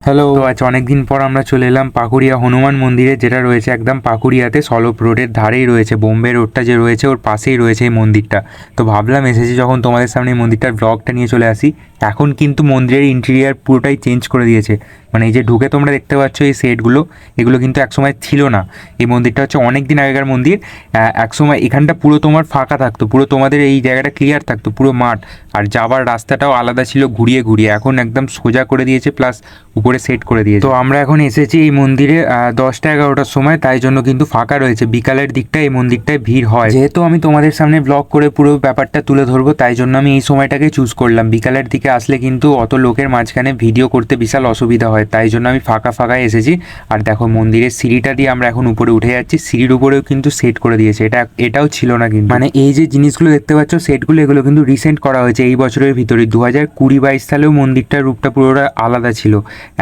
Hello, তো আজ অনেকদিন পর আমরা চলে এলাম পাকুড়িয়া হনুমান মন্দিরে, যেটা রয়েছে একদম পাকুড়িয়াতে সলপ রোডের ধারেই রয়েছে। বোম্বে রোডটা যে রয়েছে ওর পাশেই রয়েছে এই মন্দিরটা। তো ভাবলাম এসেছি যখন তোমাদের সামনে এই মন্দিরটার ব্লগটা নিয়ে চলে আসি। এখন কিন্তু মন্দিরের ইন্টেরিয়ার পুরোটাই চেঞ্জ করে দিয়েছে। মানে এই যে ঢুকে তোমরা দেখতে পাচ্ছ এই সেটগুলো, এগুলো কিন্তু একসময় ছিল না। এই মন্দিরটা হচ্ছে অনেক দিন আগেকার মন্দির। একসময় এখানটা পুরো তোমার ফাঁকা থাকতো, পুরো তোমাদের এই জায়গাটা ক্লিয়ার থাকতো, পুরো মাঠ। আর যাবার রাস্তাটাও আলাদা ছিল ঘুরিয়ে ঘুরিয়ে, এখন একদম সোজা করে দিয়েছে, প্লাস উপরে সেট করে দিয়েছে। তো আমরা এখন এসেছি এই মন্দিরে 10টা-11টার সময়, তাই জন্য কিন্তু ফাঁকা রয়েছে। বিকালের দিকটা এই মন্দিরটায় ভিড় হয়। যেহেতু আমি তোমাদের সামনে ব্লগ করে পুরো ব্যাপারটা তুলে ধরবো, তাই জন্য আমি এই সময়টাকে চুজ করলাম। বিকালের দিকে আসলে কিন্তু অত লোকের মাঝখানে ভিডিও করতে বিশাল অসুবিধা হয়, তাই জন্য আমি ফাঁকা ফাঁকায় এসেছি। আর দেখো মন্দিরের সিঁড়িটা দিয়ে আমরা এখন উপরে উঠে যাচ্ছি। সিঁড়ির উপরেও কিন্তু সেট করে দিয়েছে, এটাও ছিল না কিন্তু। মানে এই যে জিনিসগুলো দেখতে পাচ্ছ সেটগুলো, এগুলো কিন্তু রিসেন্ট করা হয়েছে এই বছরের ভিতরে। 2020-22 সালেও মন্দিরটার রূপটা পুরোটা আলাদা ছিল,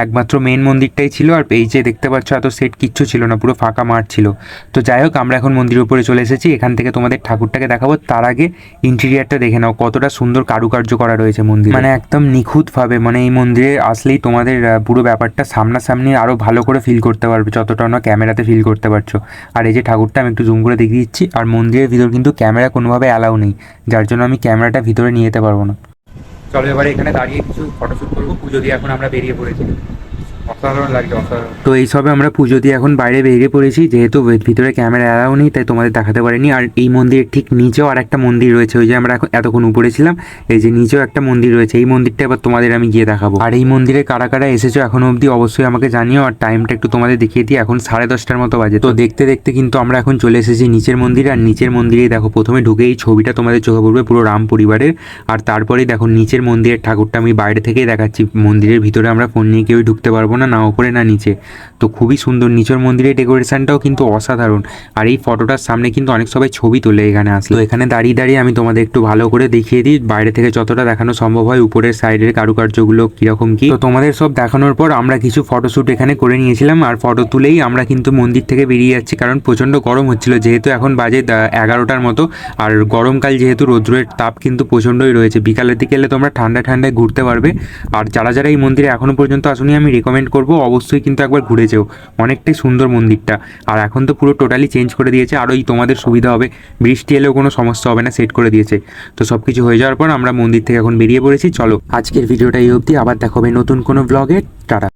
একমাত্র মেন মন্দিরটাই ছিল। আর এই যে দেখতে পাচ্ছ এত সেট কিচ্ছু ছিল না, পুরো ফাঁকা মাঠ ছিল। তো যাই হোক, আমরা এখন মন্দিরের উপরে চলে এসেছি। এখান থেকে তোমাদের ঠাকুরটাকে দেখাবো, তার আগে ইন্টেরিয়ারটা দেখে নাও, কতটা সুন্দর কারুকার্য করা রয়েছে মন্দিরে, মানে একদম নিখুঁতভাবে। মানে এই মন্দিরে আসলেই তোমাদের পুরো ব্যাপারটা সামনাসামনি আরও ভালো করে ফিল করতে পারবে, যতটা না ক্যামেরাতে ফিল করতে পারছো। আর এই যে ঠাকুরটা আমি একটু জুম করে দেখিয়ে দিচ্ছি। আর মন্দিরের ভিতর কিন্তু ক্যামেরা কোনোভাবে অ্যালাউ নেই, যার জন্য আমি ক্যামেরাটা ভিতরে নিয়ে যেতে পারবো না। চলো এবারে এখানে দাঁড়িয়ে কিছু ফটোশ্যুট করবো। পুজো দিয়ে এখন আমরা বেরিয়ে পড়েছি। অসাধারণ লাগছে, অসাধারণ। তো এইসবে আমরা পুজো দিয়ে এখন বাইরে বেরিয়ে পড়েছি। যেহেতু ভিতরে ক্যামেরা অ্যালাউ নেই, তাই তোমাদের দেখাতে পারিনি। আর এই মন্দিরের ঠিক নিচেও আর একটা মন্দির রয়েছে, ওই যে আমরা এখন এতক্ষণ উপরে ছিলাম, এই যে নিচেও একটা মন্দির রয়েছে। এই মন্দিরটা এবার তোমাদের আমি গিয়ে দেখাবো। আর এই মন্দিরে কারা কারা এসেছো এখনো অবধি অবশ্যই আমাকে জানিও। আর টাইমটা একটু তোমাদের দেখিয়ে দিই, এখন 10:30টার মতো বাজে। তো দেখতে দেখতে কিন্তু আমরা এখন চলে এসেছি নিচের মন্দিরে। আর নিচের মন্দিরে দেখো, প্রথমে ঢুকে এই ছবিটা তোমাদের চোখে পড়বে, পুরো রাম পরিবারের। আর তারপরেই দেখো নিচের মন্দিরের ঠাকুরটা আমি বাইরে থেকেই দেখাচ্ছি। মন্দিরের ভিতরে আমরা ফোন নিয়ে কেউই ঢুকতে পারবো না, না উপরে না নিচে। তো খুবই সুন্দর নিচের মন্দিরের ডেকোরেশনটাও কিন্তু অসাধারণ। আর এই ফটোটার সামনে কিন্তু অনেক সবাই ছবি তোলে এখানে আসলে। তো এখানে দাঁড়িয়ে দাঁড়িয়ে আমি তোমাদের একটু ভালো করে দেখিয়ে দিই, বাইরে থেকে যতটা দেখানো সম্ভব হয়, উপরের সাইডের কারুকার্যগুলো কিরকম কি। তো তোমাদের সব দেখানোর পর আমরা কিছু ফটোশ্যুট এখানে করে নিয়েছিলাম। আর ফটো তুলেই আমরা কিন্তু মন্দির থেকে বেরিয়ে যাচ্ছি, কারণ প্রচণ্ড গরম হচ্ছিল। যেহেতু এখন বাজে 11টার মতো, আর গরমকাল যেহেতু রৌদ্রের তাপ কিন্তু প্রচণ্ডই রয়েছে। বিকালের দিকে এলে তোমরা ঠান্ডায় ঠান্ডায় ঘুরতে পারবে। আর যারা যারা এই মন্দিরে এখনো পর্যন্ত আসুনি, আমি রেকমেন্ড করবো অবশ্যই কিন্তু একবার ঘুরে যেও। অনেকটাই সুন্দর মন্দিরটা। আর এখন তো পুরো টোটালি চেঞ্জ করে দিয়েছে, আরোই তোমাদের সুবিধা হবে, বৃষ্টি এলেও কোনো সমস্যা হবে না, সেট করে দিয়েছে। তো সব কিছু হয়ে যাওয়ার পর আমরা মন্দির থেকে এখন বেরিয়ে পড়েছি। চলো আজকের ভিডিওটা এই অবধি, আবার দেখা হবে নতুন কোনো ব্লগে। টাটা।